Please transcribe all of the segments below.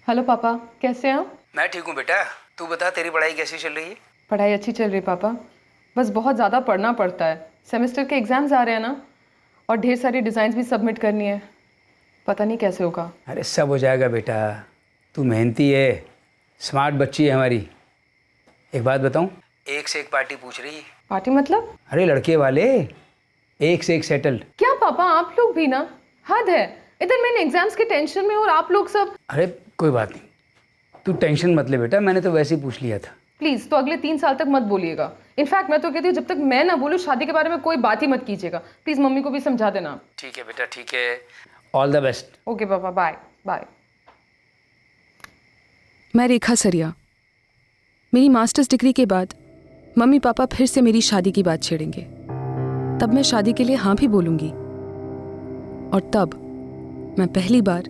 Hello पापा, कैसे हैं आप? मैं ठीक हूँ बेटा। तू बता, तेरी पढ़ाई कैसी चल रही है? पढ़ाई अच्छी चल रही है पापा। बस बहुत ज़्यादा पढ़ना पड़ता है। सेमेस्टर के एग्ज़ाम्स आ रहे हैं ना, और ढेर सारी डिज़ाइंस भी सबमिट करनी है। पता नहीं कैसे होगा। अरे सब हो जाएगा बेटा। तू मेहनती है, स्मार्ट बच्ची है हमारी। एक बात बताऊँ, एक से एक पार्टी पूछ रही है। पार्टी मतलब? अरे लड़के वाले एक से एक सेटल्ड। क्या पापा, आप लोग भी ना, हद है। इधर मैंने एग्जाम्स के टेंशन में और आप लोग सब। अरे कोई बात नहीं, तू टेंशन मत ले बेटा, मैंने तो वैसे ही पूछ लिया था। प्लीज़, तो अगले 3 साल तक मत बोलिएगा। इनफैक्ट मैं तो कहती हूँ, जब तक मैं ना बोलूँ शादी के बारे में कोई बात ही मत कीजिएगा। प्लीज़ मम्मी को भी समझा देना। ठीक है बेटा, ठीक है। All the best. ओके पापा, बाय बाय। मैं रेखा सरिया। मेरी मास्टर्स डिग्री के बाद मम्मी पापा फिर से मेरी शादी की बात छेड़ेंगे। तब मैं शादी के लिए हाँ भी बोलूंगी, और तब मैं पहली बार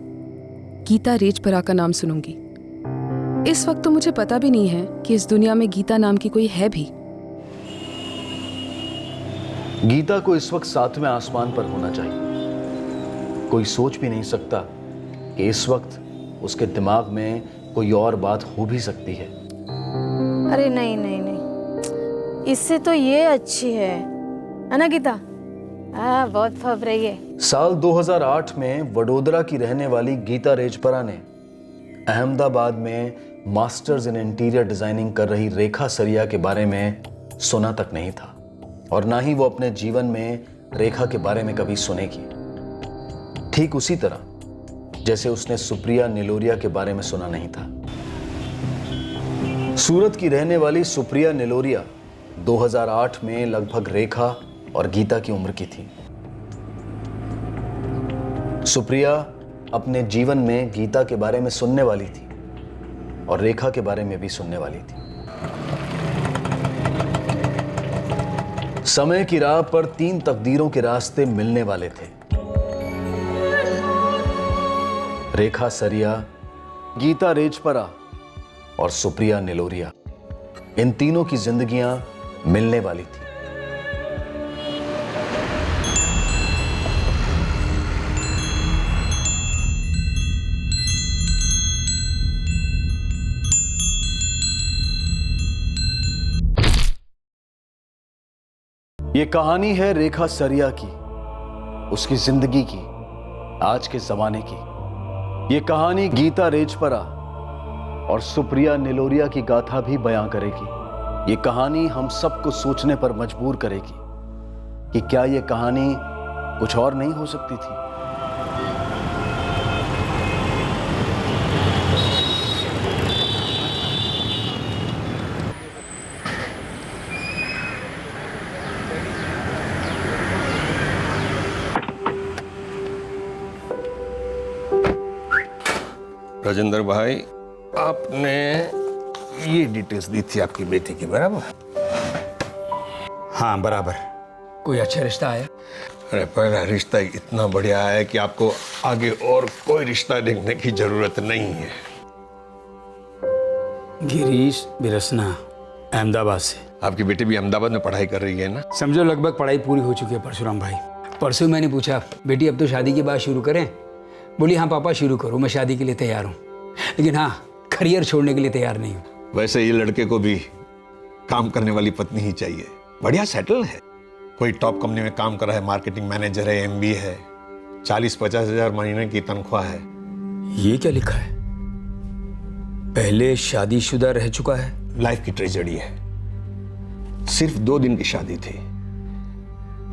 गीता रेजपरा का नाम सुनूंगी। इस वक्त तो मुझे पता भी नहीं है कि इस दुनिया में गीता नाम की कोई है भी। गीता को इस वक्त 7वें आसमान पर होना चाहिए। कोई सोच भी नहीं सकता कि इस वक्त उसके दिमाग में कोई और बात हो भी सकती है। अरे नहीं नहीं नहीं, इससे तो ये अच्छी है ना गीता? हाँ, बहुत फब रही है। साल 2008 में वडोदरा की रहने वाली गीता रेजपरा ने अहमदाबाद में मास्टर्स इन इंटीरियर डिजाइनिंग कर रही रेखा सरिया के बारे में सुना तक नहीं था, और ना ही वो अपने जीवन में रेखा के बारे में कभी सुनेगी। ठीक उसी तरह जैसे उसने सुप्रिया निलोरिया के बारे में सुना नहीं था। सूरत की रहने वाली सुप्रिया निलोरिया 2008 में लगभग रेखा और गीता की उम्र की थी। सुप्रिया अपने जीवन में गीता के बारे में सुनने वाली थी और रेखा के बारे में भी सुनने वाली थी। समय की राह पर 3 तकदीरों के रास्ते मिलने वाले थे। रेखा सरिया, गीता रेजपरा और सुप्रिया निलोरिया, इन तीनों की जिंदगियां मिलने वाली थी। ये कहानी है रेखा सरिया की, उसकी जिंदगी की, आज के जमाने की। ये कहानी गीता रेजपरा और सुप्रिया निलोरिया की गाथा भी बयां करेगी। ये कहानी हम सबको सोचने पर मजबूर करेगी कि क्या ये कहानी कुछ और नहीं हो सकती थी। राजेंद्र भाई, आपने ये डिटेल्स दी थी आपकी बेटी की, बराबर? हाँ बराबर। कोई अच्छा रिश्ता आया? अरे पहला रिश्ता इतना बढ़िया है कि आपको आगे और कोई रिश्ता देखने की जरूरत नहीं है। गिरीश बिरसना, अहमदाबाद से। आपकी बेटी भी अहमदाबाद में पढ़ाई कर रही है ना? समझो लगभग पढ़ाई पूरी हो चुकी है परशुराम भाई। परसों मैंने पूछा, बेटी अब तो शादी की बात शुरू करें? बोली हाँ पापा शुरू करो, मैं शादी के लिए तैयार हूँ, लेकिन हाँ करियर छोड़ने के लिए तैयार नहीं हूँ। वैसे ये लड़के को भी काम करने वाली पत्नी ही चाहिए। बढ़िया सेटल है, कोई टॉप कंपनी में काम कर रहा है, मार्केटिंग मैनेजर है, MBA है, 40-50 हजार महीने की तनख्वाह है। ये क्या लिखा है? पहले शादीशुदा रह चुका है। लाइफ की ट्रेजेडी है। सिर्फ 2 दिन की शादी थी,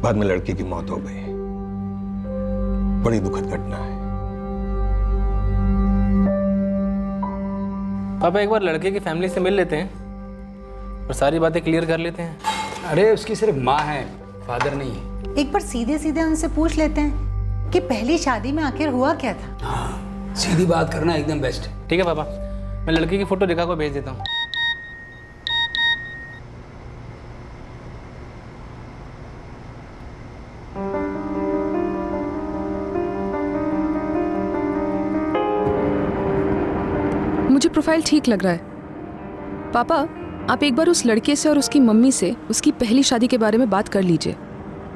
बाद में लड़के की मौत हो गई। बड़ी दुखद घटना है। पापा एक बार लड़के की फैमिली से मिल लेते हैं और सारी बातें क्लियर कर लेते हैं। अरे उसकी सिर्फ माँ है, फादर नहीं है। एक बार सीधे सीधे उनसे पूछ लेते हैं कि पहली शादी में आखिर हुआ क्या था। हाँ, सीधी बात करना एकदम बेस्ट है। ठीक है पापा, मैं लड़के की फोटो रेखा को भेज देता हूँ। मुझे प्रोफाइल ठीक लग रहा है। पापा, आप एक बार उस लड़के से और उसकी मम्मी से उसकी पहली शादी के बारे में बात कर लीजिए।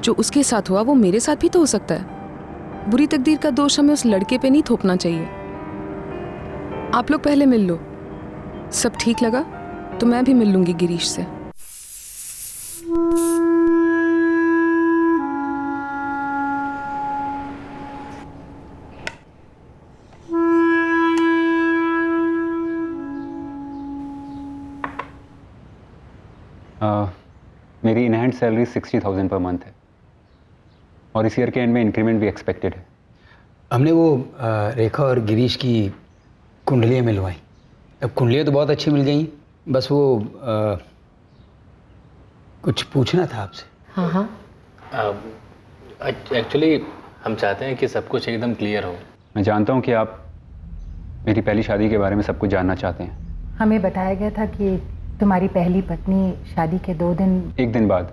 जो उसके साथ हुआ वो मेरे साथ भी तो हो सकता है। बुरी तकदीर का दोष हमें उस लड़के पे नहीं थोपना चाहिए। आप लोग पहले मिल लो, सब ठीक लगा तो मैं भी मिल लूंगी गिरीश से। मेरी in hand salary 60,000 per month है और इस ईयर के एंड में इंक्रीमेंट भी एक्सपेक्टेड है। हमने वो रेखा और गिरीश की कुंडलियाँ मिलवाई। अब कुंडलियाँ तो बहुत अच्छी मिल गई, बस वो कुछ पूछना था आपसे। हाँ एक्चुअली हम चाहते हैं कि सब कुछ एकदम क्लियर हो। मैं जानता हूँ कि आप मेरी पहली शादी के बारे में सब कुछ जानना चाहते हैं। हमें बताया गया था कि तुम्हारी पहली पत्नी शादी के 1 दिन बाद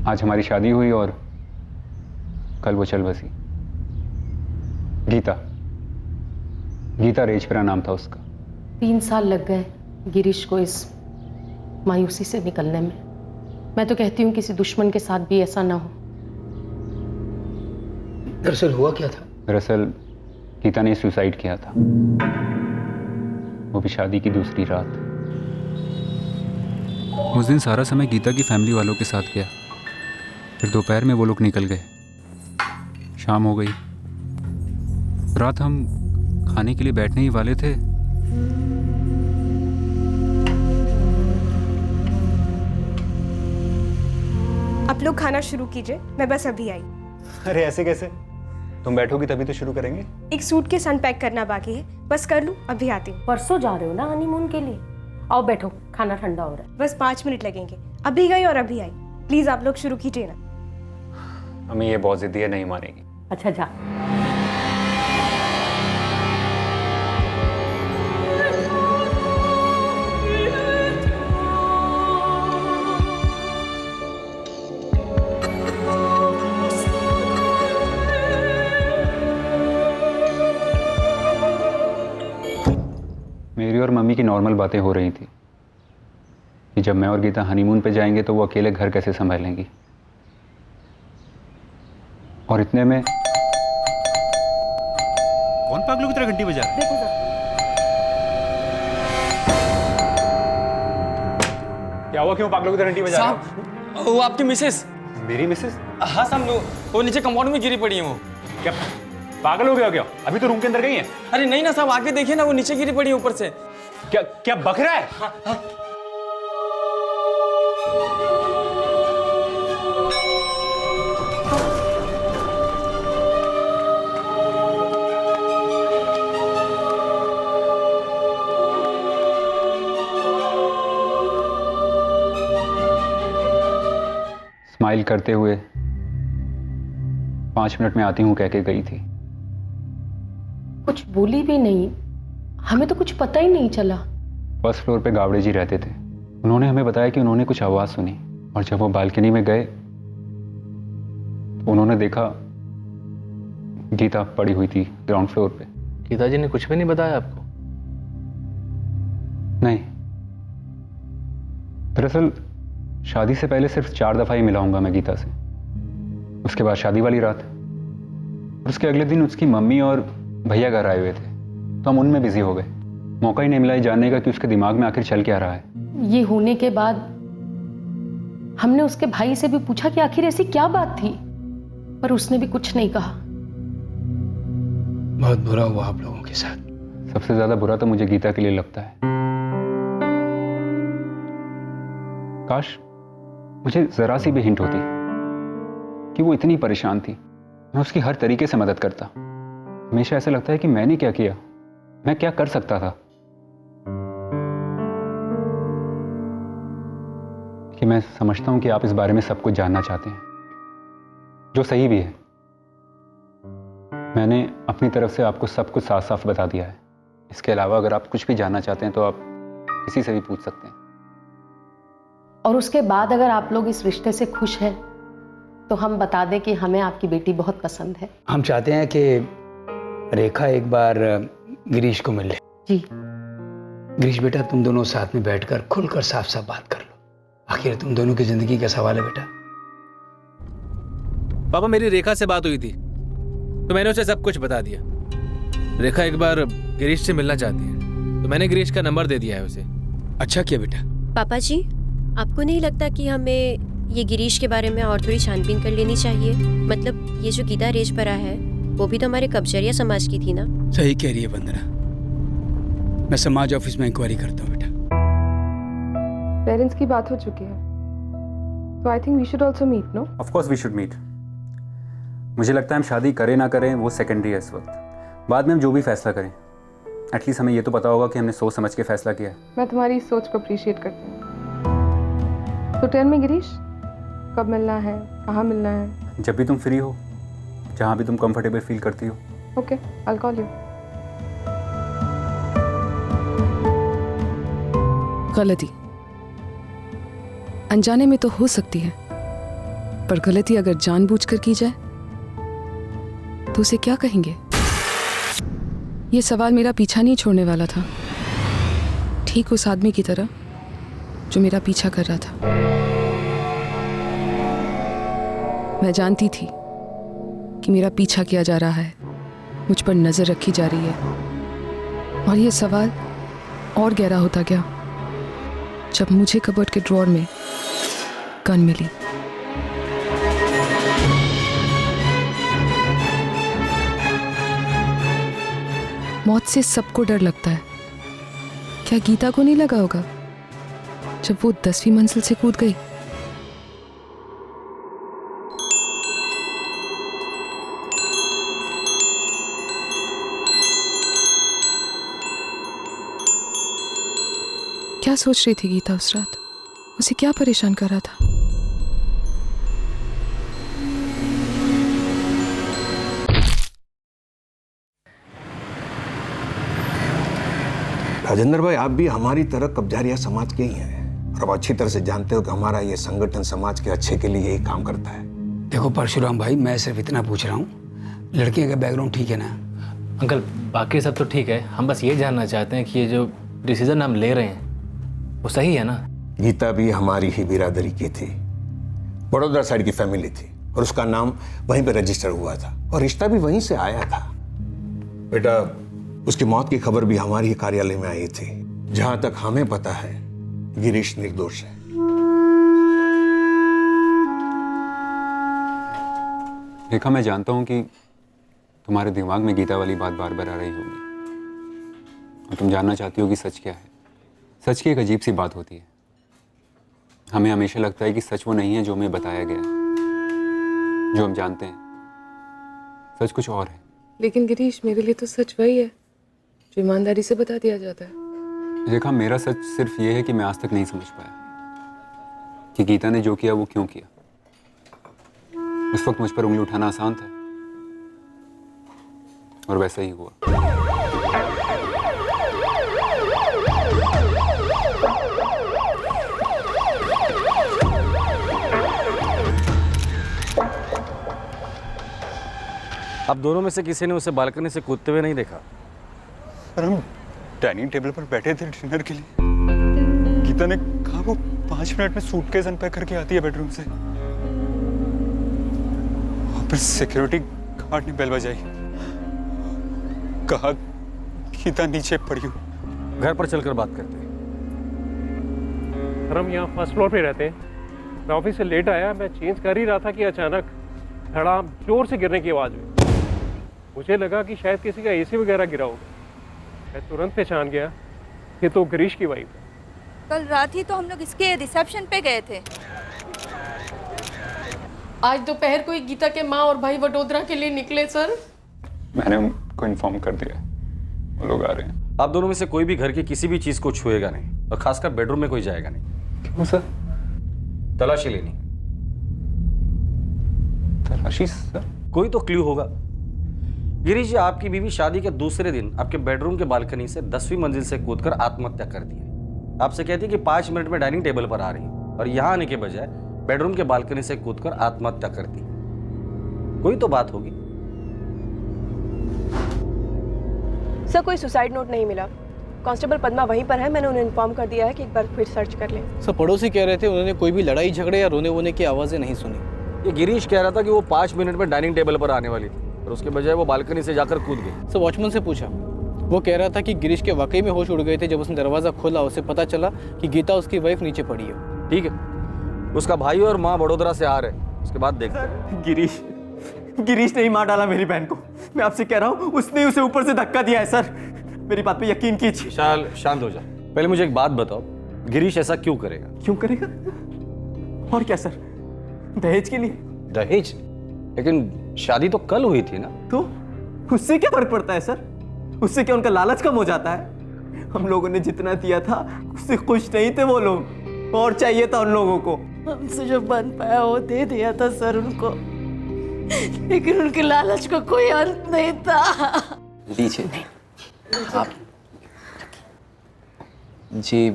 आज हमारी शादी हुई और कल वो चल बसी। गीता रेजपुरा नाम था उसका। 3 साल लग गए गिरीश को इस मायूसी से निकलने में। मैं तो कहती हूँ किसी दुश्मन के साथ भी ऐसा ना हो। दरअसल हुआ क्या था? दरअसल गीता ने सुसाइड किया था, वो भी शादी की दूसरी रात। उस दिन सारा समय गीता की फैमिली वालों के साथ गया, फिर दोपहर में वो लोग निकल गए। शाम हो गई, रात हम खाने के लिए बैठने ही वाले थे, आप लोग खाना शुरू कीजिए, मैं बस अभी आई। अरे ऐसे कैसे? तुम बैठोगी तभी तो शुरू करेंगे। एक सूटकेस अनपैक करना बाकी है, बस कर लूं, अभी आती हूँ। परसों जा रहे हो ना हनीमून के लिए? आओ बैठो, खाना ठंडा हो रहा है। बस 5 मिनट लगेंगे, अभी गई और अभी आई। प्लीज आप लोग शुरू कीजिए ना। हमें ये बहुत जिद्दी है, नहीं मानेगी। अच्छा जा। मेरी और मम्मी की नॉर्मल बातें हो रही थी कि जब मैं और गीता हनीमून पे जाएंगे तो वो अकेले घर कैसे संभालेंगी। और इतने में कौन पागलों की तरह घंटी बजा रहा है? देखो सर। क्या हुआ, क्यों पागलों की तरह घंटी बजा रहा है? वो आपकी मिसेस। मेरी मिसेस? हाँ साहब, वो नीचे कंपाउंड में गिरी पड़ी है। वो क्या पागल हो गया क्या? अभी तो रूम के अंदर गई है। अरे नहीं ना साहब, आगे देखिए ना, वो नीचे गिरी पड़ी है ऊपर से। क्या क्या बक रहा है? स्माइल करते हुए 5 मिनट में आती हूँ कह के गई थी। कुछ बोली भी नहीं, हमें तो कुछ पता ही नहीं चला। फर्स्ट फ्लोर पे गावड़े जी रहते थे। उन्होंने हमें बताया कि उन्होंने कुछ आवाज़ सुनी और जब वो बालकनी में गए तो उन्होंने देखा गीता पड़ी हुई थी ग्राउंड फ्लोर पे। गीता जी ने कुछ भी नहीं बताया आपको? नहीं, दरअसल शादी से पहले सिर्फ 4 दफ़ा ही मिला हूँगा मैं गीता से। उसके बाद शादी वाली रात और उसके अगले दिन उसकी मम्मी और भैया घर आए हुए थे, तो हम उनमें बिजी हो गए। मौका ही नहीं मिला ये जानने का कि उसके दिमाग में आखिर चल क्या रहा है। ये होने के बाद हमने उसके भाई से भी पूछा कि आखिर ऐसी क्या बात थी, पर उसने भी कुछ नहीं कहा। बहुत बुरा हुआ आप लोगों के साथ। सबसे ज्यादा बुरा तो मुझे गीता के लिए लगता है। काश मुझे जरा सी भी हिंट होती कि वो इतनी परेशान थी, मैं उसकी हर तरीके से मदद करता। हमेशा ऐसा लगता है कि मैंने क्या किया, मैं क्या कर सकता था। कि मैं समझता हूं कि आप इस बारे में सब कुछ जानना चाहते हैं, जो सही भी है। मैंने अपनी तरफ से आपको सब कुछ साफ साफ बता दिया है। इसके अलावा अगर आप कुछ भी जानना चाहते हैं तो आप किसी से भी पूछ सकते हैं। और उसके बाद अगर आप लोग इस रिश्ते से खुश हैं तो हम बता दें कि हमें आपकी बेटी बहुत पसंद है। हम चाहते हैं कि रेखा एक बार गिरीश को मिल ले। जी गिरीश बेटा, तुम दोनों साथ में बैठकर खुलकर साफ साफ बात कर लो। आखिर तुम दोनों की जिंदगी का सवाल है बेटा। पापा, मेरी रेखा से बात हुई थी तो मैंने उसे सब कुछ बता दिया। रेखा एक बार गिरीश से मिलना चाहती है, तो मैंने गिरीश का नंबर दे दिया है उसे। अच्छा किया बेटा। पापा जी, आपको नहीं लगता कि हमें ये गिरीश के बारे में और थोड़ी छानबीन कर लेनी चाहिए? मतलब ये जो गीता रेजपरा है वो भी तो हमारे कब्जरिया समाज की थी ना। सही कह रही है वंदना, मैं समाज ऑफिस में इंक्वायरी करता हूँ बेटा। पेरेंट्स की बात हो चुकी है, तो I think we should also meet, no? Of course we should meet. मुझे लगता है हम शादी करें ना करें वो सेकेंडरी है इस वक्त। बाद में हम जो भी फैसला करें, एटलीस्ट हमें ये तो पता होगा कि हमने सोच समझ के फैसला किया है। मैं तुम्हारी इस सोच को अप्रिशिएट करती हूँ। तो टेल मी गिरीश, कब मिलना है, कहाँ मिलना है? जब भी तुम फ्री हो, जहाँ भी तुम कंफर्टेबल फील करती हो। Okay, I will call you. गलती अनजाने में तो हो सकती है, पर गलती अगर जानबूझकर की जाए तो उसे क्या कहेंगे? ये सवाल मेरा पीछा नहीं छोड़ने वाला था, ठीक उस आदमी की तरह जो मेरा पीछा कर रहा था। मैं जानती थी कि मेरा पीछा किया जा रहा है, मुझ पर नजर रखी जा रही है, और ये सवाल और गहरा होता गया जब मुझे कबर्ड के ड्रॉअर में गन मिली। मौत से सबको डर लगता है, क्या गीता को नहीं लगा होगा जब वो 10वीं मंजिल से कूद गई? क्या सोच रही थी गीता उस रात? उसे क्या परेशान कर रहा था? राजेंद्र भाई, आप भी हमारी तरह कब्जारिया समाज के ही हैं और अब अच्छी तरह से जानते हो कि हमारा ये संगठन समाज के अच्छे के लिए यही काम करता है। देखो परशुराम भाई, मैं सिर्फ इतना पूछ रहा हूँ, लड़के का बैकग्राउंड ठीक है ना? अंकल बाकी सब तो ठीक है, हम बस ये जानना चाहते हैं कि ये जो डिसीजन हम ले रहे हैं वो सही है ना? गीता भी हमारी ही बिरादरी की थी, बड़ौदा साइड की फैमिली थी, और उसका नाम वहीं पे रजिस्टर हुआ था और रिश्ता भी वहीं से आया था। बेटा, उसकी मौत की खबर भी हमारे ही कार्यालय में आई थी। जहां तक हमें पता है, गिरीश निर्दोष है। रेखा, मैं जानता हूं कि तुम्हारे दिमाग में गीता वाली बात बार बार आ रही होगी और तुम जानना चाहती हो कि सच क्या है। सच की एक अजीब सी बात होती है, हमें हमेशा लगता है कि सच वो नहीं है जो हमें बताया गया है, जो हम जानते हैं। सच कुछ और है। लेकिन गिरीश, मेरे लिए तो सच वही है जो ईमानदारी से बता दिया जाता है। देखा, मेरा सच सिर्फ ये है कि मैं आज तक नहीं समझ पाया कि गीता ने जो किया वो क्यों किया। उस वक्त मुझ पर उंगली उठाना आसान था और वैसा ही हुआ। अब दोनों में से किसी ने उसे बालकनी से कूदते हुए नहीं देखा? सर, हम डाइनिंग टेबल पर बैठे थे डिनर के लिए। गीता ने कहा वो 5 मिनट में सूटकेस अनपैक करके आती है बेडरूम से। और फिर सिक्योरिटी गार्ड ने बेल बजाई, कहा गीता नीचे पड़ी हो। घर पर चलकर बात करते हैं। सर, हम यहाँ फर्स्ट फ्लोर पे रहते हैं। मैं ऑफिस से लेट आया, मैं चेंज कर ही रहा था कि अचानक धड़ाम जोर से गिरने की आवाज़ हुई। मुझे लगा कि शायद किसी का एसी वगैरह गिरा होगा। मैं तुरंत पहचान गया ये तो गिरीश की वाइफ है। कल रात ही तो हम लोग इसके रिसेप्शन पे गए थे। आज दोपहर को ही गीता के माँ और भाई वडोदरा के लिए निकले सर। मैंने उनको इन्फॉर्म कर दिया, वो लोग आ रहे हैं। आप दोनों में से कोई भी घर की किसी भी चीज को छुएगा नहीं, और खासकर बेडरूम में कोई जाएगा नहीं। क्यों सर? तलाशी लेनी। तलाशी सर? कोई तो क्लू होगा। गिरीश जी, आपकी बीवी शादी के दूसरे दिन आपके बेडरूम के बालकनी से 10वीं मंजिल से कूदकर आत्महत्या कर दी है। आपसे कहती है कि 5 मिनट में डाइनिंग टेबल पर आ रही है, और यहां आने के बजाय बेडरूम के बालकनी से कूदकर आत्महत्या कर दी। कोई तो बात होगी। सर, कोई सुसाइड नोट नहीं मिला। कांस्टेबल पद्मा वहीं पर है, मैंने उन्हें इन्फॉर्म कर दिया है कि एक बार फिर सर्च कर लें। सब पड़ोसी कह रहे थे उन्होंने कोई भी लड़ाई झगड़े या रोने वोने की आवाज़ें नहीं सुनी। ये गिरीश कह रहा था कि वो 5 मिनट में डाइनिंग टेबल पर आने वाली थी, और उसके बजाय वो बालकनी से जाकर कूद गई। सर वॉचमैन से पूछा, वो कह रहा था कि गिरीश के वाकई में होश उड़ गए थे। जब उसने दरवाज़ा खोला उसे पता चला कि गीता उसकी वाइफ नीचे पड़ी है। ठीक है, उसका भाई और माँ बड़ोदरा से आ रहे हैं, उसके बाद देखते हैं। गिरीश ने ही मार डाला मेरी बहन को। मैं आपसे कह रहा हूँ, उसने उसे ऊपर से धक्का दिया है सर। मेरी बात पे यकीन कीजिए। विशाल शांत हो जा। पहले मुझे एक बात बताओ, गिरीश ऐसा क्यों करेगा? क्यों करेगा? और क्या सर, दहेज के लिए? दहेज? लेकिन शादी तो कल हुई थी ना। तो उससे क्या फर्क पड़ता है सर? उससे क्या उनका लालच कम हो जाता है? हम लोगों ने जितना दिया था उससे खुश नहीं थे वो लोग, और चाहिए था उन लोगों को। हमसे जो बन पाया वो दे दिया था सर उनको, लेकिन उनके लालच का कोई अंत नहीं था। लीजिए आप जी,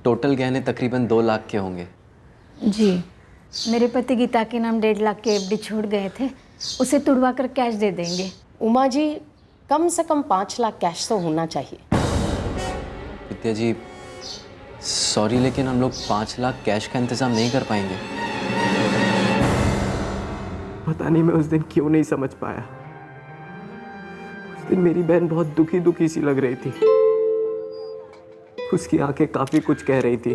टोटल गहने तकरीबन 2 लाख के होंगे। जी, मेरे पति गीता के नाम 1.5 लाख के एफडी छोड़ गए थे, उसे तुड़वा कर कैश दे देंगे। उमा जी, कम से कम 5 लाख कैश तो होना चाहिए। विद्या जी सॉरी, लेकिन हम लोग 5 लाख कैश का इंतजाम नहीं कर पाएंगे। पता नहीं मैं उस दिन क्यों नहीं समझ पाया। उस दिन मेरी बहन बहुत दुखी दुखी सी लग रही थी। उसकी आंखें काफी कुछ कह रही थी।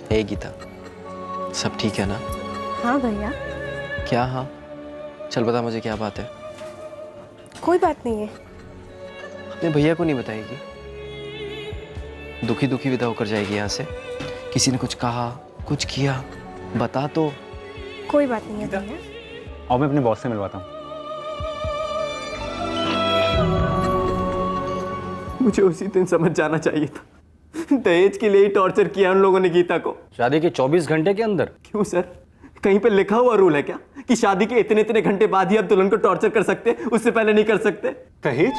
हे गीता, सब ठीक है ना? हाँ भैया। क्या हाँ? चल बता मुझे, क्या बात है? कोई बात नहीं है। अपने भैया को नहीं बताएगी? दुखी दुखी विदा होकर जाएगी यहाँ से? किसी ने कुछ कहा, कुछ किया, बता तो। कोई बात नहीं है भैया। और मैं अपने बॉस से मिलवाता हूँ। मुझे उसी दिन समझ जाना चाहिए था। दहेज के लिए ही टॉर्चर किया उन लोगों ने गीता को। शादी के 24 घंटे के अंदर? क्यों सर, कहीं पे लिखा हुआ रूल है क्या कि शादी के इतने इतने घंटे बाद ही आप दुल्हन को टॉर्चर कर सकते, उससे पहले नहीं कर सकते? दहेज?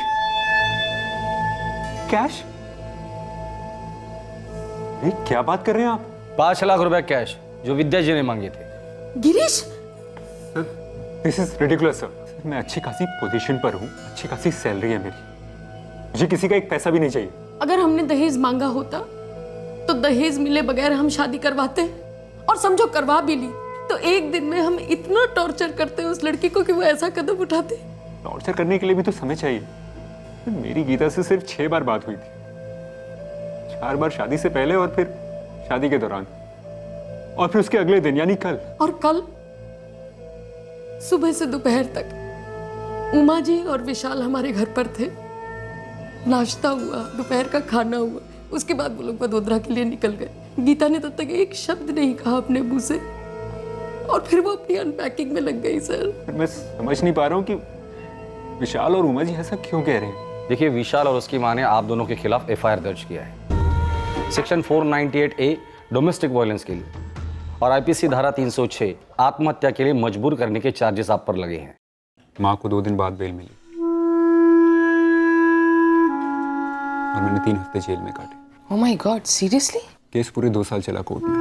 कैश? क्या बात कर रहे हैं आप? 5 लाख रुपए कैश जो विद्या जी ने मांगे थे। Girish, this is ridiculous sir. मैं अच्छी खासी पोजीशन पर हूँ, अच्छी खासी सैलरी है मेरी, मुझे किसी का एक पैसा भी नहीं चाहिए। अगर हमने दहेज मांगा होता तो दहेज मिले बगैर हम शादी करवाते, और समझो करवा भी ली तो एक दिन में हम इतना टॉर्चर करते उस लड़की को कि वो ऐसा कदम उठाते। टॉर्चर करने के लिए भी तो समय चाहिए। मेरी गीता से सिर्फ 6 बार बात हुई थी, 4 बार शादी से पहले और फिर शादी के दौरान, और फिर उसके अगले दिन यानी कल। और कल सुबह से दोपहर तक उमा जी और विशाल हमारे घर पर थे। नाश्ता हुआ, दोपहर का खाना हुआ, उसके बाद वो लोग वडोदरा के लिए निकल गए। गीता ने तब तक एक शब्द नहीं कहा अपने मुंह से, और फिर वो अपनी अनपैकिंग में लग गई। सर मैं समझ नहीं पा रहा हूँ कि विशाल और उमा जी ऐसा क्यों कह रहे हैं। देखिए, विशाल और उसकी मां ने आप दोनों के खिलाफ एफआईआर दर्ज किया है सेक्शन 498A डोमेस्टिक वायलेंस के लिए, और आईपीसी धारा 306 आत्महत्या के लिए मजबूर करने के चार्जेस आप पर लगे हैं। माँ को 2 दिन बाद बेल मिली और मैंने 3 हफ्ते जेल में काटे। Oh my God, seriously? Case पूरे 2 साल चला कोर्ट में।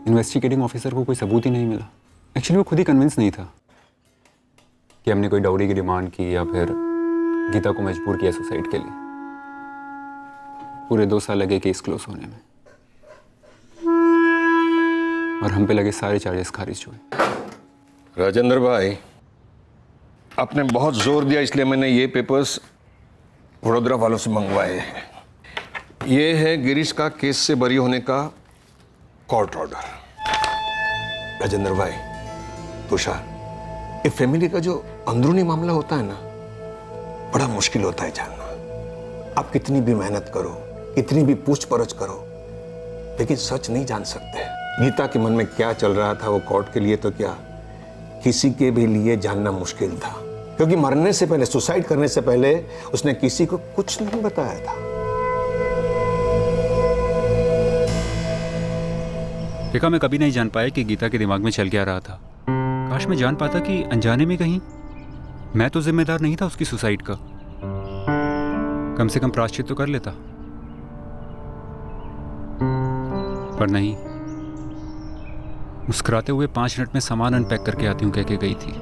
इन्वेस्टिगेटिंग ऑफिसर को कोई सबूत ही नहीं मिला। एक्चुअली वो खुद ही कन्विंस नहीं था कि हमने कोई डाउरी की डिमांड की या फिर गीता को मजबूर किया सुसाइड के लिए। पूरे 2 साल लगे केस क्लोज होने में, और हम पे लगे सारे चार्जेस खारिज हुए। राजेंद्र भाई, आपने बहुत जोर दिया इसलिए मैंने ये पेपर्स वडोदरा वालों से मंगवाए हैं। ये है गिरीश का केस से बरी होने का कोर्ट ऑर्डर। राजेंद्र भाई, तुषार, ये फैमिली का जो अंदरूनी मामला होता है ना, बड़ा मुश्किल होता है जानना। आप कितनी भी मेहनत करो, कितनी भी पूछ परछ करो, लेकिन सच नहीं जान सकते। गीता के मन में क्या चल रहा था वो कोर्ट के लिए तो क्या, किसी के भी लिए जानना मुश्किल था, क्योंकि मरने से पहले, सुसाइड करने से पहले उसने किसी को कुछ नहीं बताया था। देखा, मैं कभी नहीं जान पाया कि गीता के दिमाग में चल क्या रहा था। काश मैं जान पाता कि अनजाने में कहीं मैं तो जिम्मेदार नहीं था उसकी सुसाइड का। कम से कम प्रायश्चित तो कर लेता, पर नहीं। मुस्कुराते हुए 5 मिनट में सामान अनपैक करके आती हूँ कह के गई थी।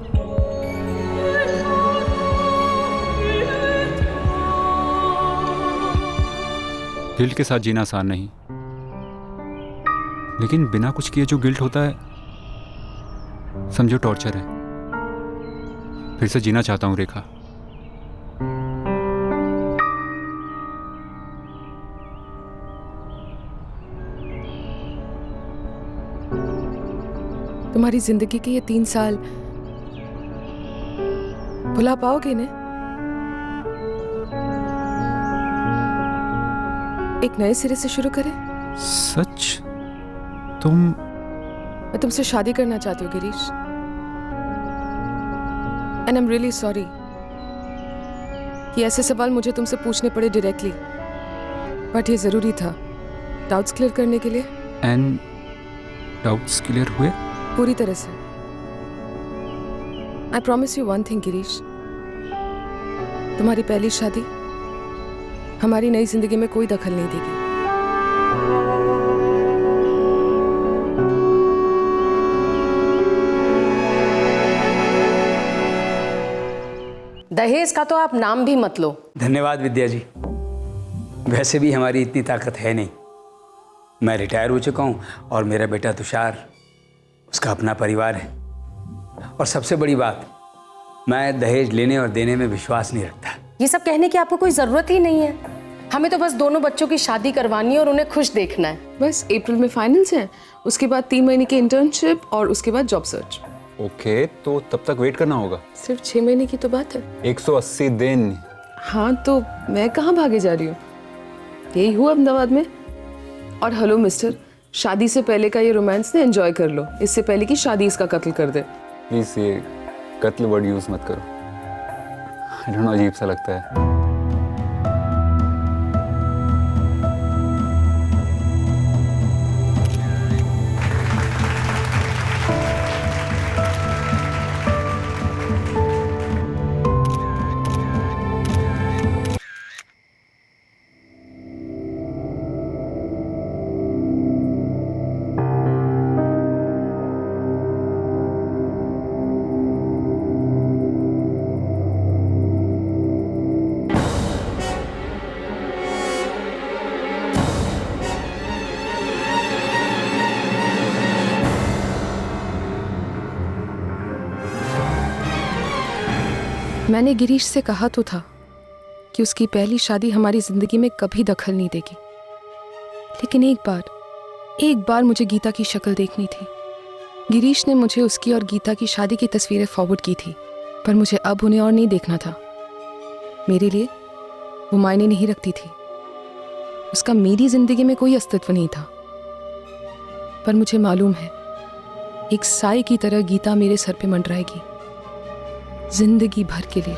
गिल्ट के साथ जीना आसान नहीं, लेकिन बिना कुछ किए जो गिल्ट होता है समझो टॉर्चर है। फिर से जीना चाहता हूं रेखा। तुम्हारी जिंदगी के ये 3 साल भुला पाओगे ने? एक नए सिरे से शुरू करें? सच? तुम? मैं तुमसे शादी करना चाहती हूँ Girish, and I am really sorry कि ऐसे सवाल मुझे तुमसे पूछने पड़े डायरेक्टली, बट ये जरूरी था डाउट्स क्लियर करने के लिए। एंड डाउट्स क्लियर हुए? पूरी तरह से। I promise you one thing Girish, तुम्हारी पहली शादी हमारी नई जिंदगी में कोई दखल नहीं देगी। दहेज का तो आप नाम भी मत लो। धन्यवाद विद्या जी। वैसे भी हमारी इतनी ताकत है नहीं। मैं रिटायर हो चुका हूँ और मेरा बेटा तुषार, उसका अपना परिवार है। और सबसे बड़ी बात, मैं दहेज लेने और देने में विश्वास नहीं रखता। ये सब कहने की आपको कोई जरूरत ही नहीं है। हमें तो बस दोनों बच्चों की शादी करवानी है और उन्हें खुश देखना है। बस अप्रैल में फाइनल्स हैं, उसके बाद 3 महीने की इंटर्नशिप और उसके बाद जॉब सर्च। ओके, तो तब तक वेट करना होगा। सिर्फ 6 महीने की तो बात है। 180 दिन। हाँ, तो मैं कहाँ भागे जा रही हूँ, यही हूँ अहमदाबाद में। और हेलो मिस्टर, शादी से पहले का ये रोमांस ने एंजॉय कर लो, इससे पहले कि शादी इसका कत्ल कर दे। प्लीज ये कत्ल वर्ड यूज मत करो, आई डोंट नो, अजीब सा लगता है। मैंने गिरीश से कहा तो था कि उसकी पहली शादी हमारी जिंदगी में कभी दखल नहीं देगी, लेकिन एक बार मुझे गीता की शक्ल देखनी थी। गिरीश ने मुझे उसकी और गीता की शादी की तस्वीरें फॉरवर्ड की थी, पर मुझे अब उन्हें और नहीं देखना था। मेरे लिए वो मायने नहीं रखती थी, उसका मेरी जिंदगी में कोई अस्तित्व नहीं था। पर मुझे मालूम है, एक साए की तरह गीता मेरे सर पे मंडराएगी जिंदगी भर के लिए।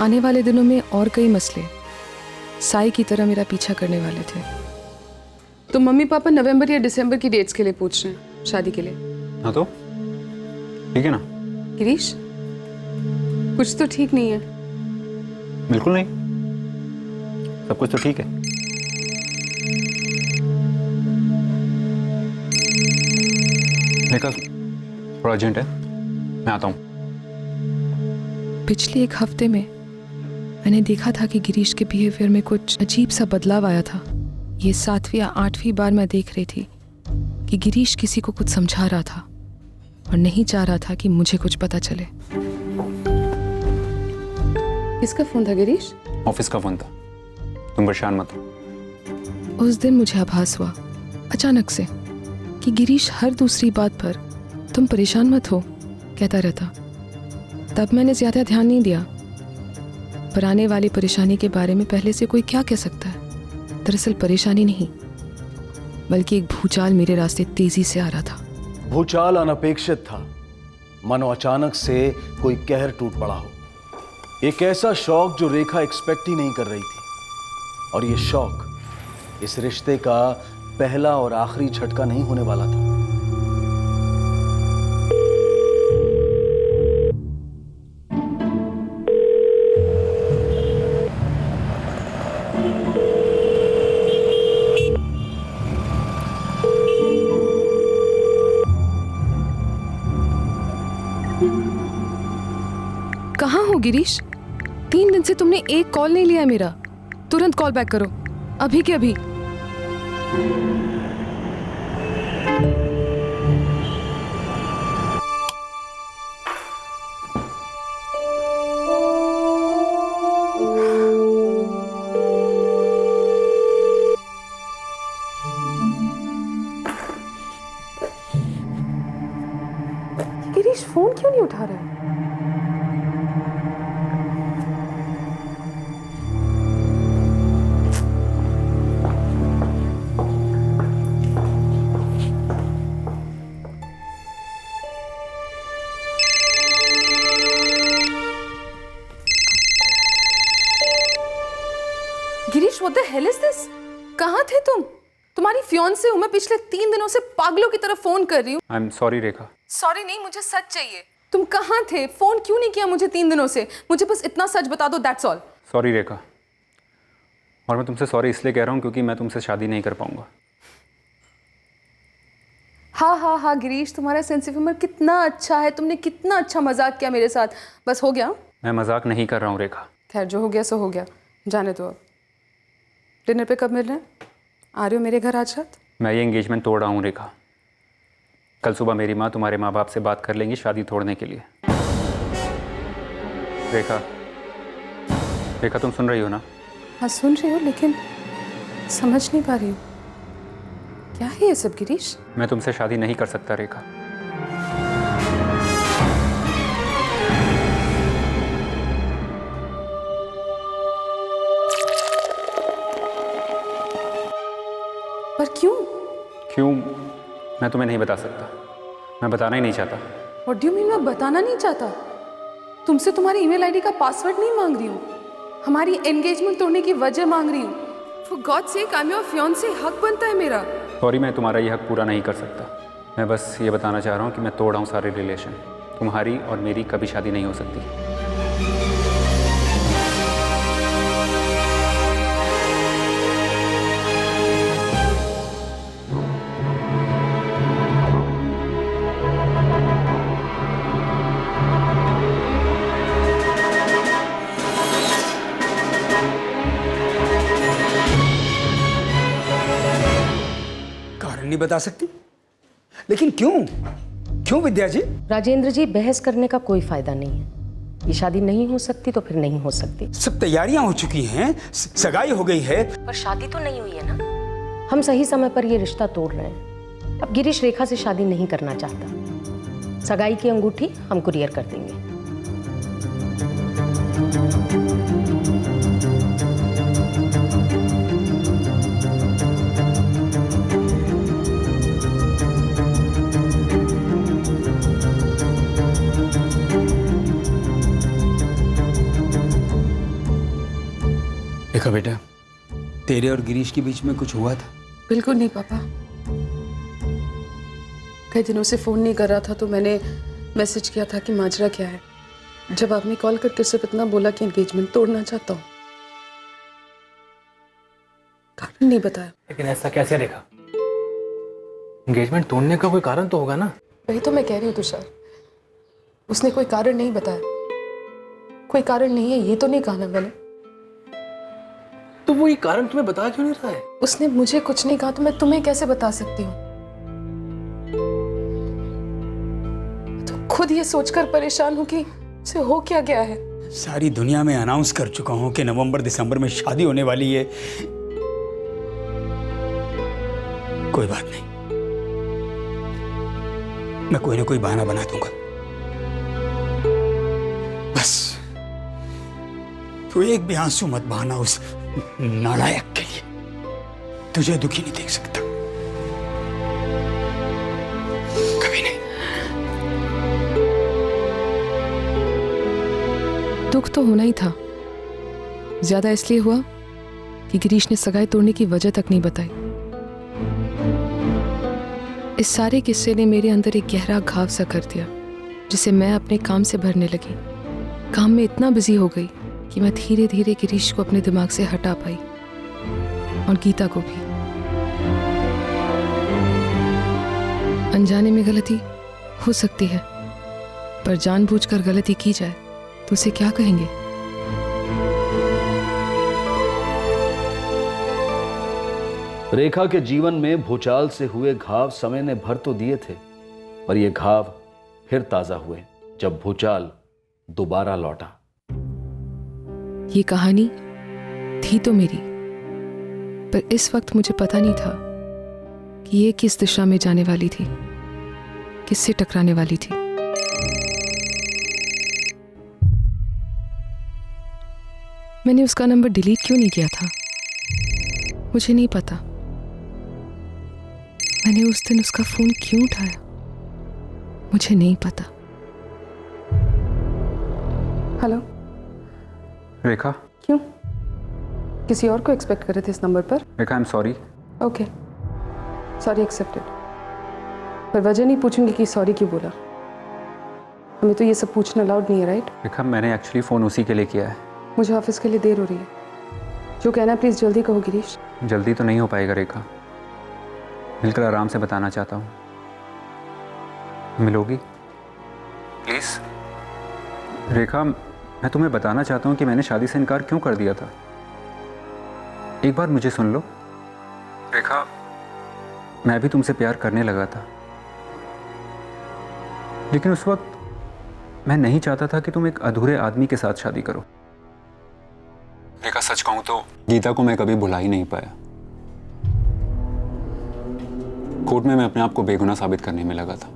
आने वाले दिनों में और कई मसले साई की तरह मेरा पीछा करने वाले थे। तो मम्मी पापा नवंबर या दिसंबर की डेट्स के लिए पूछ रहे हैं शादी के लिए। हाँ तो ठीक है ना। गिरीश, कुछ तो ठीक नहीं है। बिल्कुल नहीं, सब कुछ तो ठीक है। देखा, थोड़ा अर्जेंट है, मैं आता हूँ। पिछले 1 हफ्ते में मैंने देखा था कि गिरीश के बिहेवियर में कुछ अजीब सा बदलाव आया था। ये 7वीं या 8वीं बार मैं देख रही थी कि गिरीश किसी को कुछ समझा रहा था और नहीं चाह रहा था कि मुझे कुछ पता चले। किसका फोन था गिरीश? ऑफिस का फोन था, तुम परेशान मत हो। उस दिन मुझे आभास हुआ अचानक से कि गिरीश हर दूसरी बात पर तुम परेशान मत हो कहता रहता। तब मैंने ज्यादा ध्यान नहीं दिया, पर आने वाली परेशानी के बारे में पहले से कोई क्या कह सकता है। दरअसल परेशानी नहीं, बल्कि एक भूचाल मेरे रास्ते तेजी से आ रहा था। भूचाल अनपेक्षित था, मानो अचानक से कोई कहर टूट पड़ा हो। एक ऐसा शॉक जो रेखा एक्सपेक्ट ही नहीं कर रही थी, और ये शॉक इस रिश्ते का पहला और आखिरी झटका नहीं होने वाला था। कहाँ हो गिरीश? 3 दिन से तुमने एक कॉल नहीं लिया मेरा। तुरंत कॉल बैक करो, अभी के अभी। गिरीश फोन क्यों नहीं उठा रहा है? Girish, what the hell is this? कहाँ थे तुम? तुम्हारी फियांसे हूँ मैं, पिछले 3 दिनों से पागलों की तरह फोन कर रही हूँ। आई एम सॉरी रेखा। सॉरी नहीं, मुझे सच चाहिए। तुम कहाँ थे? फोन क्यों नहीं किया मुझे 3 दिनों से? मुझे बस इतना सच बता दो, दैट्स ऑल। सॉरी रेखा, और मैं तुमसे सॉरी इसलिए कह रहा हूँ क्योंकि मैं तुमसे शादी नहीं कर पाऊंगा। हाँ हाँ हाँ गिरीश, तुम्हारा सेंस ऑफ ह्यूमर कितना अच्छा है। तुमने कितना अच्छा मजाक किया मेरे साथ। बस हो गया? मैं मजाक नहीं कर रहा हूँ रेखा। खैर, जो हो गया सो हो गया, जाने दो। अब डिनर पे कब मिल रहे हैं? आ रहे हो मेरे घर आज रात? मैं ये एंगेजमेंट तोड़ रहा हूँ रेखा। कल सुबह मेरी माँ तुम्हारे माँ बाप से बात कर लेंगी शादी तोड़ने के लिए। रेखा, रेखा तुम सुन रही हो ना? हाँ सुन रही हो, लेकिन समझ नहीं पा रही हूँ क्या है ये सब गिरीश? मैं तुमसे शादी नहीं कर सकता रेखा। पर क्यों? क्यों मैं तुम्हें नहीं बता सकता, मैं बताना ही नहीं चाहता। What do you mean मैं बताना नहीं चाहता? तुमसे तुम्हारी ईमेल आईडी का पासवर्ड नहीं मांग रही हूँ, हमारी एंगेजमेंट तोड़ने की वजह मांग रही हूँ। For God's sake, I'm your fiancé, हक बनता है मेरा। सॉरी, मैं तुम्हारा ये हक पूरा नहीं कर सकता। मैं बस ये बताना चाह रहा हूँ कि मैं तोड़ रहा हूँ सारे रिलेशन। तुम्हारी और मेरी कभी शादी नहीं हो सकती। नहीं बता सकती, लेकिन क्यों विद्या जी? राजेंद्र जी, बहस करने का कोई फायदा नहीं है। ये शादी नहीं हो सकती तो फिर नहीं हो सकती। सब तैयारियां हो चुकी हैं, सगाई हो गई है, पर शादी तो नहीं हुई है ना। हम सही समय पर ये रिश्ता तोड़ रहे हैं। अब गिरीश रेखा से शादी नहीं करना चाहता। सगाई की अंगूठी हम कुरियर कर देंगे। देखा बेटा, तेरे और गिरीश के बीच में कुछ हुआ था? बिल्कुल नहीं पापा। कई दिनों से फोन नहीं कर रहा था तो मैंने मैसेज किया था कि माजरा क्या है। जब आपने कॉल करके सिर्फ इतना बोला कि एंगेजमेंट तोड़ना चाहता हूँ, कारण नहीं बताया। लेकिन ऐसा कैसे रेखा? एंगेजमेंट तोड़ने का कोई कारण तो होगा ना? वही तो मैं कह रही हूँ तुषार, उसने कोई कारण नहीं बताया। कोई कारण नहीं है ये तो नहीं कहा ना मैंने। तो वो ये कारण तुम्हें बता क्यों नहीं रहा है? उसने मुझे कुछ नहीं कहा तो मैं तुम्हें कैसे बता सकती हूँ? तो खुद ये सोचकर परेशान हूँ कि उसे हो क्या गया है। सारी दुनिया में अनाउंस कर चुका हूं कि नवंबर दिसंबर में शादी होने वाली है। कोई बात नहीं, मैं कोई ना कोई बहाना बना दूंगा। बस तू एक भी आंसू मत बहाना उस नालायक के लिए। तुझे दुखी नहीं देख सकता, कभी नहीं। दुख तो होना ही था, ज्यादा इसलिए हुआ कि गिरीश ने सगाई तोड़ने की वजह तक नहीं बताई। इस सारे किस्से ने मेरे अंदर एक गहरा घाव सा कर दिया, जिसे मैं अपने काम से भरने लगी। काम में इतना बिजी हो गई कि मैं धीरे धीरे गिरीश को अपने दिमाग से हटा पाई, और गीता को भी। अनजाने में गलती हो सकती है, पर जानबूझकर गलती की जाए तो उसे क्या कहेंगे? रेखा के जीवन में भूचाल से हुए घाव समय ने भर तो दिए थे, पर ये घाव फिर ताजा हुए जब भूचाल दोबारा लौटा। ये कहानी थी तो मेरी, पर इस वक्त मुझे पता नहीं था कि ये किस दिशा में जाने वाली थी, किससे टकराने वाली थी। मैंने उसका नंबर डिलीट क्यों नहीं किया था मुझे नहीं पता। मैंने उस दिन उसका फोन क्यों उठाया मुझे नहीं पता। हेलो रेखा। क्यों? किसी और को एक्सपेक्ट कर रहे थे इस नंबर पर? Rekha, I am sorry. Okay, sorry accepted. पर वजह नहीं पूछूंगी कि सॉरी क्यों बोला। हमें तो ये सब पूछना अलाउड नहीं है, राइट? रेखा, मैंने एक्चुअली फ़ोन उसी के लिए किया है। मुझे ऑफिस के लिए देर हो रही है। जो कहना है प्लीज़ जल्दी कहो गिरीश। जल्दी तो नहीं हो पाएगा रेखा, मिलकर आराम से बताना चाहता हूँ। मिलोगी प्लीज़? रेखा, मैं तुम्हें बताना चाहता हूँ कि मैंने शादी से इनकार क्यों कर दिया था। एक बार मुझे सुन लो रेखा, मैं भी तुमसे प्यार करने लगा था, लेकिन उस वक्त मैं नहीं चाहता था कि तुम एक अधूरे आदमी के साथ शादी करो। रेखा, सच कहूं तो गीता को मैं कभी भुला ही नहीं पाया। कोर्ट में मैं अपने आप को बेगुनाह साबित करने में लगा था,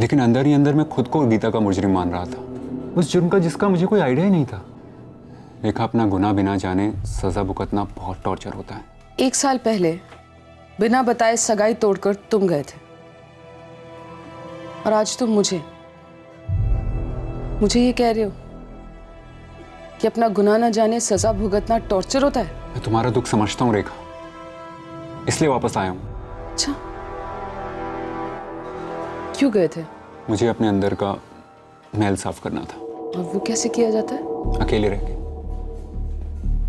लेकिन अंदर ही अंदर मैं खुद को गीता का मुजरिम मान रहा था, उस जुर्म का जिसका मुझे कोई आइडिया ही नहीं था। रेखा, अपना गुनाह बिना जाने सजा भुगतना बहुत टॉर्चर होता है। 1 साल पहले बिना बताए सगाई तोड़कर तुम गए थे, और आज तुम मुझे ये कह रहे हो कि अपना गुनाह न जाने सजा भुगतना टॉर्चर होता है। मैं तुम्हारा दुख समझता हूँ रेखा, इसलिए वापस आया हूँ। अच्छा, क्यों गए थे? मुझे अपने अंदर का मैल साफ करना था। और वो कैसे किया जाता है? अकेले रह के,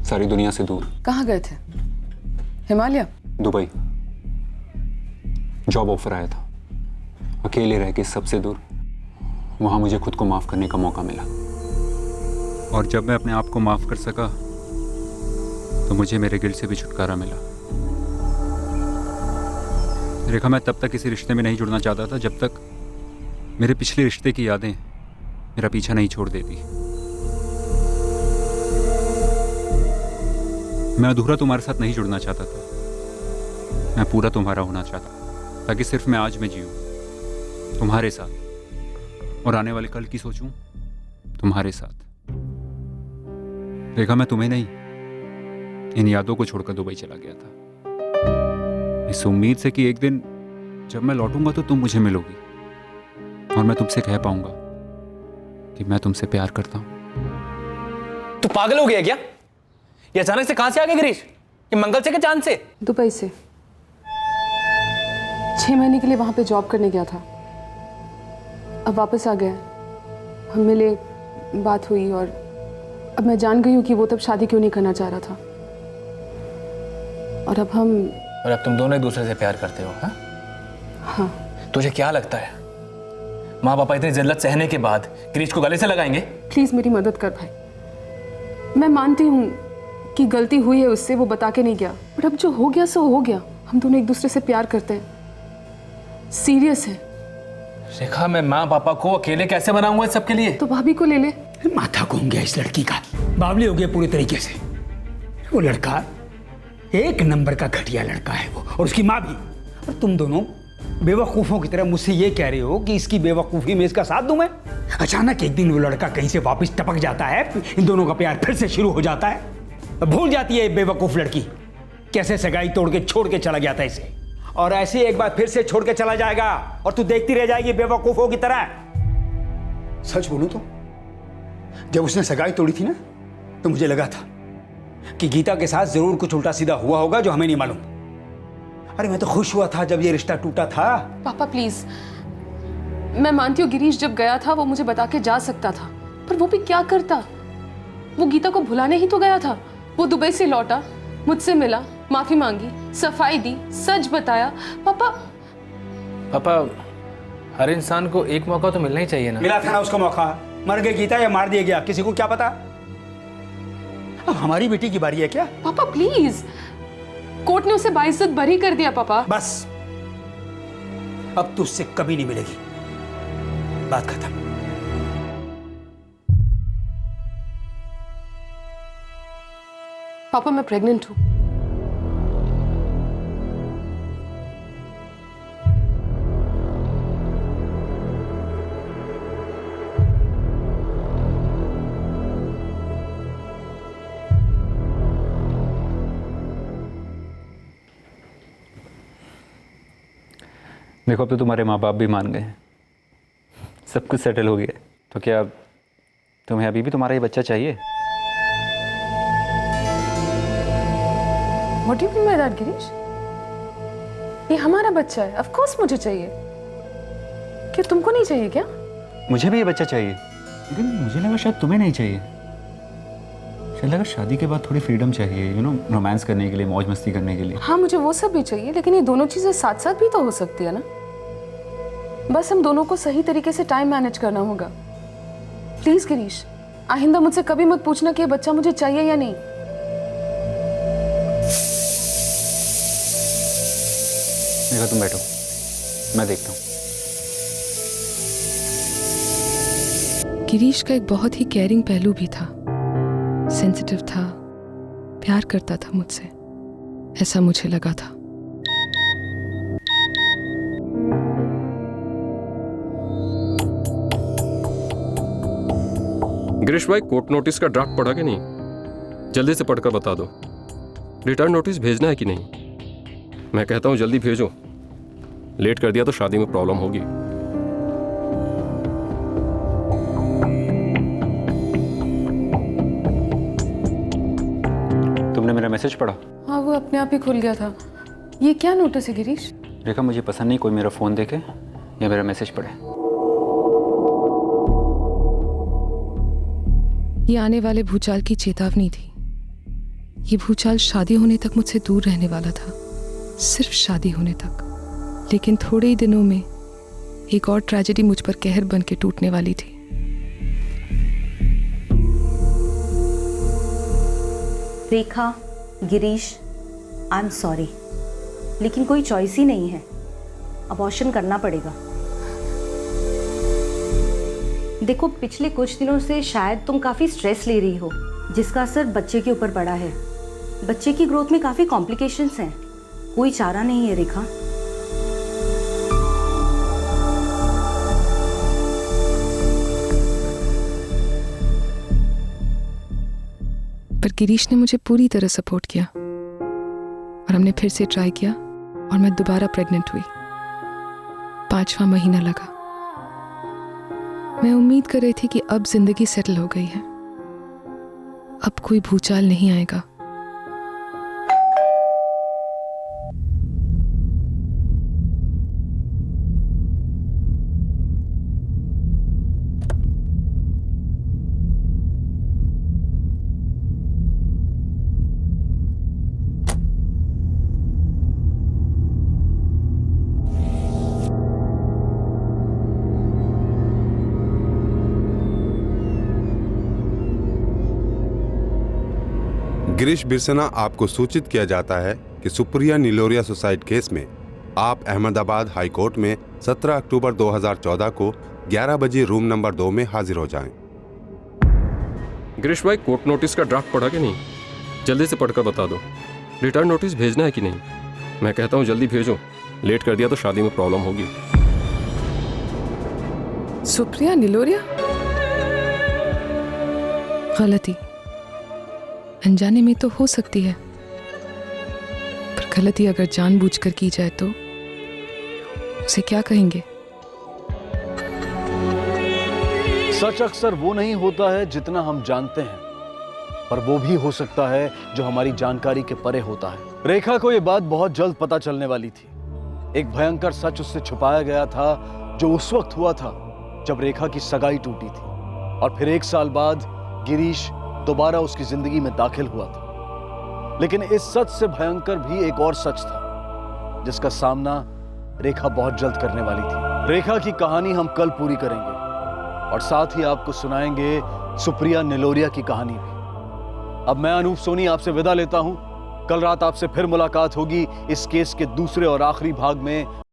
सारी दुनिया से दूर। कहाँ गए थे? हिमालय? दुबई। जॉब ऑफर आया था, अकेले रह के सबसे दूर। वहां मुझे खुद को माफ करने का मौका मिला, और जब मैं अपने आप को माफ कर सका तो मुझे मेरे गिल्ट से भी छुटकारा मिला। रेखा, मैं तब तक किसी रिश्ते में नहीं जुड़ना चाहता था जब तक मेरे पिछले रिश्ते की यादें मेरा पीछा नहीं छोड़ देती। मैं अधूरा तुम्हारे साथ नहीं जुड़ना चाहता था, मैं पूरा तुम्हारा होना चाहता, ताकि सिर्फ मैं आज में जीऊं तुम्हारे साथ, और आने वाले कल की सोचूं तुम्हारे साथ। रेखा, मैं तुम्हें नहीं, इन यादों को छोड़कर दुबई चला गया था, इस उम्मीद से कि एक दिन जब मैं लौटूंगा तो तुम मुझे मिलोगी, और मैं तुमसे कह पाऊंगा कि मैं तुमसे प्यार करता हूं। तू पागल हो गया क्या? ये अचानक से कहां से आ गया गिरीश? ये मंगल से के चांद से? दुबई से। 6 महीने के लिए वहां पे जॉब करने गया था, अब वापस आ गया। हम मिले, बात हुई, और अब मैं जान गई हूँ कि वो तब शादी क्यों नहीं करना चाह रहा था। और अब तुम दोनों एक दूसरे से प्यार करते हो? हाँ। तुझे क्या लगता है माँ पापा इतनी जिल्लत सहने के बाद गिरीश को गले से लगाएंगे? प्लीज मेरी मदद कर भाई। मैं मानती हूँ कि गलती हुई है उससे, वो बता के नहीं गया, बट अब जो हो गया सो हो गया। हम दोनों एक दूसरे से प्यार करते हैं, सीरियस है। रेखा, मैं माँ पापा को अकेले कैसे बनाऊंगा इस सबके लिए? तो भाभी को ले ले। माथा घूम गया इस लड़की का, बावली हो गया पूरी तरीके से। वो लड़का 1 नंबर का घटिया लड़का है वो, और उसकी माँ भी। और तुम दोनों बेवकूफ़ों की तरह मुझसे ये कह रहे हो कि इसकी बेवकूफ़ी में इसका साथ दूं मैं? अचानक एक दिन वो लड़का कहीं से वापस टपक जाता है, इन दोनों का प्यार फिर से शुरू हो जाता है। भूल जाती है बेवकूफ़ लड़की कैसे सगाई तोड़ के छोड़ के चला गया था इसे, और ऐसे एक बार फिर से छोड़ के चला जाएगा, और तू देखती रह जाएगी बेवकूफ़ों की तरह। सच बोलूं तो जब उसने सगाई तोड़ी थी ना, तो मुझे लगा था कि गीता के साथ जरूर कुछ उल्टा सीधा हुआ होगा जो हमें नहीं मालूम। अरे मैं तो खुश हुआ था जब ये रिश्ता टूटा था। पापा प्लीज, मैं मानती हूँ गिरीश जब गया था वो मुझे बता के जा सकता था, पर वो भी क्या करता? वो गीता को भुलाने ही तो गया था। वो दुबई से लौटा, मुझसे मिला, माफी मांगी, सफाई दी, सच बताया। पापा, हर इंसान को एक मौका तो मिलना ही चाहिए ना। मिला था ना उसको मौका, मर गई गीता या मार दिया गया किसी को क्या पता। अब हमारी बेटी की बारी है क्या? पापा प्लीज, कोर्ट ने उसे बाइज्जत बरी कर दिया पापा। बस, अब तू उससे कभी नहीं मिलेगी, बात खत्म। पापा मैं प्रेग्नेंट हूं। देखो अब तो तुम्हारे माँ बाप भी मान गए हैं, सब कुछ सेटल हो गया, तो क्या तुम्हें अभी भी तुम्हारा ये बच्चा चाहिए? What do you mean by that, Girish? ये हमारा बच्चा है, of course मुझे चाहिए। क्या तुमको नहीं चाहिए क्या? मुझे भी ये बच्चा चाहिए, लेकिन मुझे लगा शायद तुम्हें नहीं चाहिए। शायद लगा शादी के बाद थोड़ी फ्रीडम चाहिए, यू नो, रोमांस करने के लिए, मौज मस्ती करने के लिए। हाँ मुझे वो सब भी चाहिए, लेकिन ये दोनों चीजें साथ साथ भी तो हो सकती है ना। बस हम दोनों को सही तरीके से टाइम मैनेज करना होगा। प्लीज गिरीश, आइंदा मुझसे कभी मत पूछना कि ये बच्चा मुझे चाहिए या नहीं। देखो तुम बैठो, मैं देखता हूँ। गिरीश का एक बहुत ही केयरिंग पहलू भी था, सेंसिटिव था, प्यार करता था मुझसे, ऐसा मुझे लगा था। गिरीश भाई, कोर्ट नोटिस का ड्राफ्ट पढ़ा कि नहीं? जल्दी से पढ़कर बता दो। रिटर्न नोटिस भेजना है कि नहीं? मैं कहता हूँ जल्दी भेजो, लेट कर दिया तो शादी में प्रॉब्लम होगी। तुमने मेरा मैसेज पढ़ा? हाँ वो अपने आप ही खुल गया था। ये क्या नोटिस है गिरीश? रेखा, मुझे पसंद नहीं कोई मेरा फ़ोन देखे या मेरा मैसेज पढ़े। ये आने वाले भूचाल की चेतावनी थी। ये भूचाल शादी होने तक मुझसे दूर रहने वाला था, सिर्फ शादी होने तक। लेकिन थोड़े ही दिनों में एक और ट्रेजेडी मुझ पर कहर बन के टूटने वाली थी। रेखा, गिरीश, आई एम सॉरी, लेकिन कोई चॉइस ही नहीं है, अबॉर्शन करना पड़ेगा। देखो, पिछले कुछ दिनों से शायद तुम काफ़ी स्ट्रेस ले रही हो, जिसका असर बच्चे के ऊपर पड़ा है। बच्चे की ग्रोथ में काफ़ी कॉम्प्लिकेशंस हैं, कोई चारा नहीं है रेखा। पर गिरीश ने मुझे पूरी तरह सपोर्ट किया और हमने फिर से ट्राई किया और मैं दोबारा प्रेग्नेंट हुई। 5वां महीना लगा। मैं उम्मीद कर रही थी कि अब जिंदगी सेटल हो गई है, अब कोई भूचाल नहीं आएगा। गिरीश बिरसना, आपको सूचित किया जाता है कि सुप्रिया नीलोरिया सुसाइड केस में आप अहमदाबाद हाई कोर्ट में 17 अक्टूबर 2014 को 11 बजे रूम नंबर 2 में हाजिर हो जाएं। गिरीश भाई, कोर्ट नोटिस का ड्राफ्ट पढ़ा कि नहीं? जल्दी से पढ़कर बता दो। रिटर्न नोटिस भेजना है कि नहीं? मैं कहता हूँ जल्दी भेजो, लेट कर दिया तो शादी में प्रॉब्लम होगी। सुप्रिया नीलोरिया? गलती अनजाने में तो हो सकती है, पर गलती अगर जानबूझकर की जाए तो उसे क्या कहेंगे? सच अक्सर वो नहीं होता है जितना हम जानते हैं, पर वो भी हो सकता है जो हमारी जानकारी के परे होता है। रेखा को ये बात बहुत जल्द पता चलने वाली थी। एक भयंकर सच उससे छुपाया गया था, जो उस वक्त हुआ था जब रेखा की सगाई टूटी थी, और फिर 1 साल बाद गिरीश दोबारा उसकी जिंदगी में दाखिल हुआ था। लेकिन इस सच से भयंकर भी एक और सच था, जिसका सामना रेखा बहुत जल्द करने वाली थी। रेखा की कहानी हम कल पूरी करेंगे और साथ ही आपको सुनाएंगे सुप्रिया नीलोरिया की कहानी भी। अब मैं अनूप सोनी आपसे विदा लेता हूं। कल रात आपसे फिर मुलाकात होगी इस केस के दूसरे और आखिरी भाग में